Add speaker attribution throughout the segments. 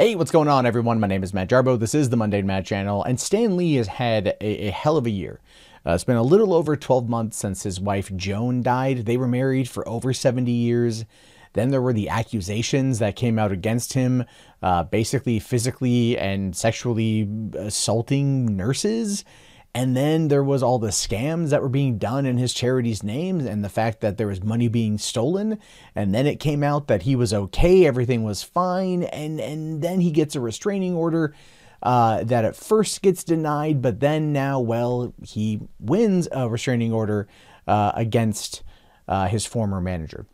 Speaker 1: Hey, what's going on, everyone? My name is Matt Jarbo. This is the Mundane Matt channel, and Stan Lee has had a hell of a year. It's been a little over 12 months since his wife Joan died. They were married for over 70 years. Then there were the accusations that came out against him, basically physically and sexually assaulting nurses. And then there was all the scams that were being done in his charity's names and the fact that there was money being stolen. And then it came out that he was okay, everything was fine. And then he gets a restraining order that at first gets denied, but then now, well, he wins a restraining order against his former manager.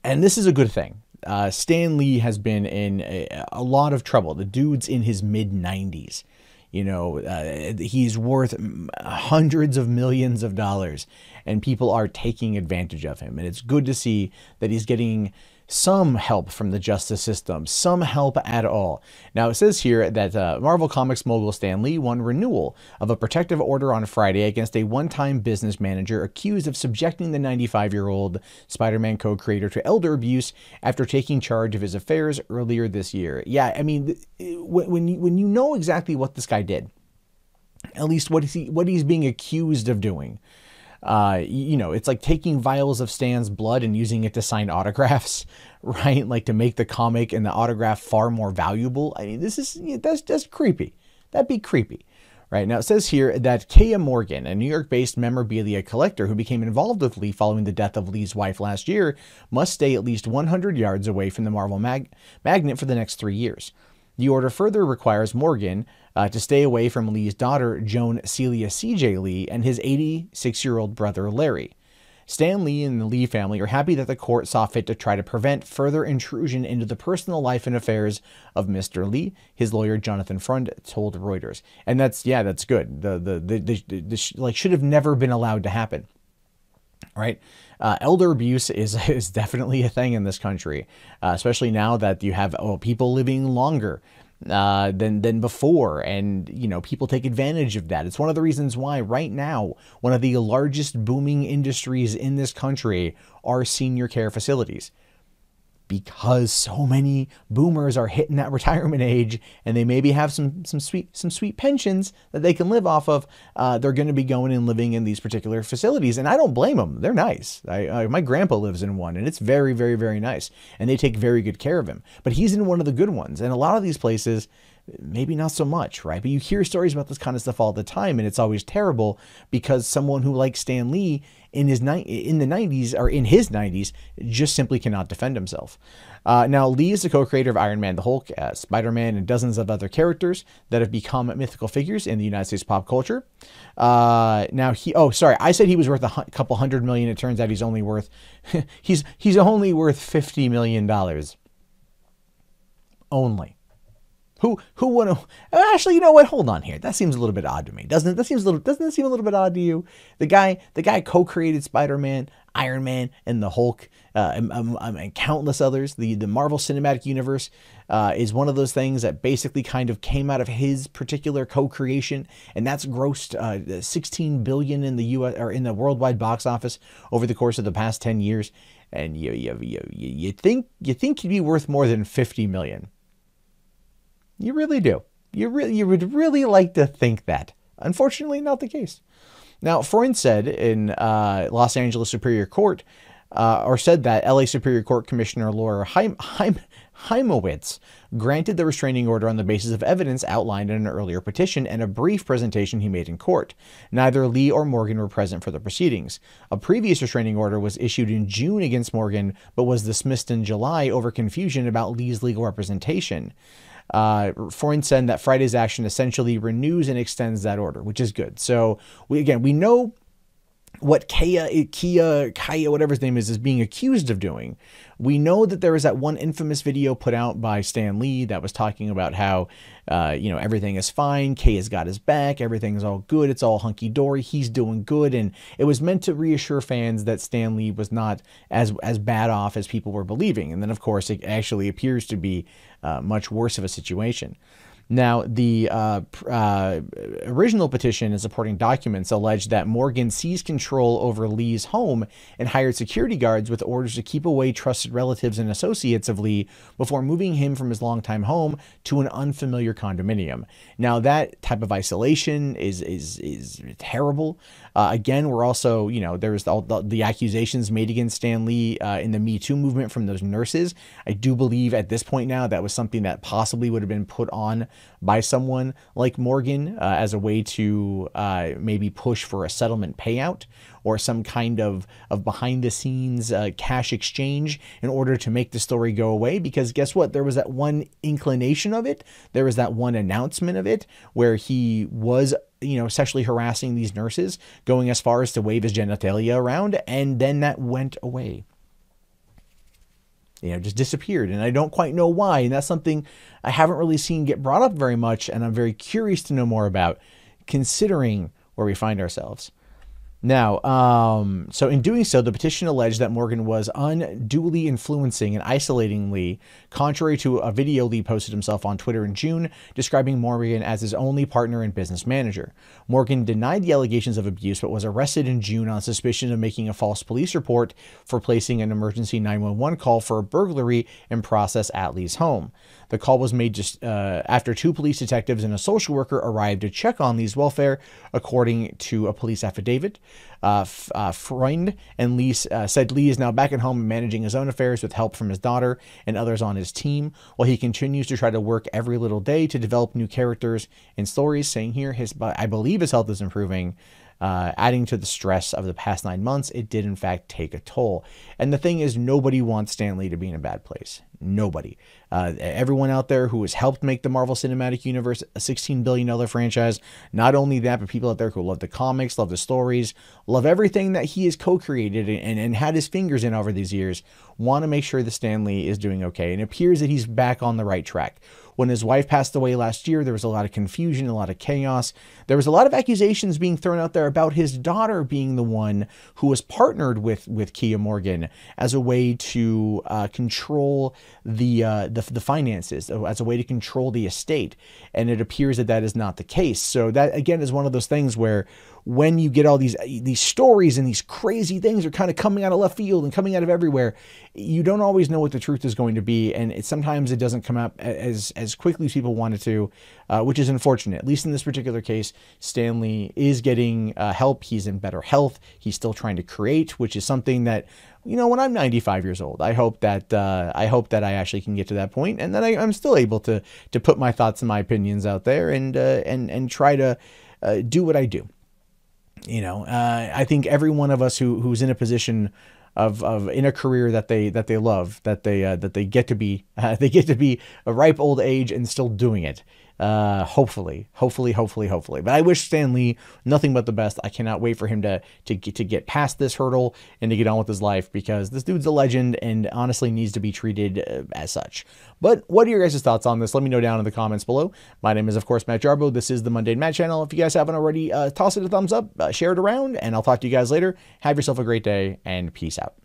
Speaker 1: And this is a good thing. Stan Lee has been in a lot of trouble. The dude's in his mid-90s. You know, he's worth hundreds of millions of dollars, and people are taking advantage of him. And it's good to see that he's getting some help from the justice system, some help at all. Now, it says here that Marvel Comics mogul Stan Lee won renewal of a protective order on Friday against a one-time business manager accused of subjecting the 95-year-old Spider-Man co-creator to elder abuse after taking charge of his affairs earlier this year. Yeah, I mean, when you know exactly what this guy did, at least what he's being accused of doing, you know, it's like taking vials of Stan's blood and using it to sign autographs, right? Like to make the comic and the autograph far more valuable. I mean, that's creepy. That'd be creepy, right? Now it says here that Kaya Morgan, a New York-based memorabilia collector who became involved with Lee following the death of Lee's wife last year, must stay at least 100 yards away from the Marvel magnet for the next 3 years. The order further requires Morgan to stay away from Lee's daughter, Joan Celia C.J. Lee, and his 86-year-old brother, Larry. Stan Lee and the Lee family are happy that the court saw fit to try to prevent further intrusion into the personal life and affairs of Mr. Lee, his lawyer, Jonathan Freund, told Reuters. And that's good. The should have never been allowed to happen. Right. Elder abuse is definitely a thing in this country, especially now that you have people living longer than before. And, you know, people take advantage of that. It's one of the reasons why right now, one of the largest booming industries in this country are senior care facilities. Because so many boomers are hitting that retirement age and they maybe have some sweet pensions that they can live off of. They're going to be going and living in these particular facilities. And I don't blame them. They're nice. My grandpa lives in one and it's very, very, very nice. And they take very good care of him. But he's in one of the good ones. And a lot of these places, maybe not so much, right? But you hear stories about this kind of stuff all the time, and it's always terrible because someone who likes Stan Lee in his 90s just simply cannot defend himself. Now, Lee is the co-creator of Iron Man, the Hulk, Spider-Man, and dozens of other characters that have become mythical figures in the United States pop culture. Now, I said he was worth a couple $100 million. It turns out he's only worth he's only worth $50 million. Only. Who would have? Actually, you know what? Hold on here. That seems a little bit odd to me, doesn't it? Doesn't it seem a little bit odd to you? The guy co-created Spider-Man, Iron Man, and the Hulk, and countless others. The Marvel Cinematic Universe is one of those things that basically kind of came out of his particular co-creation, and that's grossed $16 billion in the U.S. or in the worldwide box office over the course of the past 10 years. And you think he'd be worth more than $50 million? You really do. You would really like to think that. Unfortunately, not the case. Now, Freund said in Los Angeles Superior Court, said that LA Superior Court Commissioner Laura Heimowitz granted the restraining order on the basis of evidence outlined in an earlier petition and a brief presentation he made in court. Neither Lee or Morgan were present for the proceedings. A previous restraining order was issued in June against Morgan, but was dismissed in July over confusion about Lee's legal representation. Freund said that Friday's action essentially renews and extends that order, which is good. So we know what Kaya, whatever his name is being accused of doing. We know that there was that one infamous video put out by Stan Lee that was talking about how, everything is fine. Kaya's got his back. Everything's all good. It's all hunky dory. He's doing good. And it was meant to reassure fans that Stan Lee was not as bad off as people were believing. And then, of course, it actually appears to be much worse of a situation. Now, the original petition and supporting documents alleged that Morgan seized control over Lee's home and hired security guards with orders to keep away trusted relatives and associates of Lee before moving him from his longtime home to an unfamiliar condominium. Now, that type of isolation is terrible. Again, we're also, there's the accusations made against Stan Lee in the Me Too movement from those nurses. I do believe at this point now that was something that possibly would have been put on by someone like Morgan as a way to maybe push for a settlement payout or some kind of behind the scenes cash exchange in order to make the story go away. Because guess what? There was that one inclination of it. There was that one announcement of it where he was sexually harassing these nurses, going as far as to wave his genitalia around, and then that went away. Just disappeared, and I don't quite know why, and that's something I haven't really seen get brought up very much, and I'm very curious to know more about, considering where we find ourselves. Now, so in doing so, the petition alleged that Morgan was unduly influencing and isolating Lee, contrary to a video Lee posted himself on Twitter in June, describing Morgan as his only partner and business manager. Morgan denied the allegations of abuse, but was arrested in June on suspicion of making a false police report for placing an emergency 911 call for a burglary in process at Lee's home. The call was made just after 2 police detectives and a social worker arrived to check on Lee's welfare, according to a police affidavit. Freund and Lee said Lee is now back at home and managing his own affairs with help from his daughter and others on his team, while he continues to try to work every little day to develop new characters and stories, saying here, I believe his health is improving. Adding to the stress of the past 9 months, it did in fact take a toll. And the thing is, nobody wants Stan Lee to be in a bad place. Nobody. Everyone out there who has helped make the Marvel Cinematic Universe a $16 billion franchise, not only that, but people out there who love the comics, love the stories, love everything that he has co-created and had his fingers in over these years, want to make sure that Stan Lee is doing okay. And it appears that he's back on the right track. When his wife passed away last year, there was a lot of confusion, a lot of chaos. There was a lot of accusations being thrown out there about his daughter being the one who was partnered with Kia Morgan as a way to control the finances, as a way to control the estate. And it appears that that is not the case. So that, again, is one of those things where when you get all these stories and these crazy things are kind of coming out of left field and coming out of everywhere, you don't always know what the truth is going to be. And sometimes it doesn't come up as quickly as people want it to, which is unfortunate. At least in this particular case, Stan Lee is getting help. He's in better health. He's still trying to create, which is something that, when I'm 95 years old, I hope that I actually can get to that point, and that I'm still able to put my thoughts and my opinions out there and try to do what I do. I think every one of us who's in a position of in a career that they love, that they get to be a ripe old age and still doing it. Hopefully. But I wish Stan Lee nothing but the best. I cannot wait for him to get past this hurdle and to get on with his life, because this dude's a legend and honestly needs to be treated as such. But what are your guys' thoughts on this? Let me know down in the comments below. My name is, of course, Matt Jarbo. This is the Mundane Matt channel. If you guys haven't already, toss it a thumbs up, share it around, and I'll talk to you guys later. Have yourself a great day, and peace out.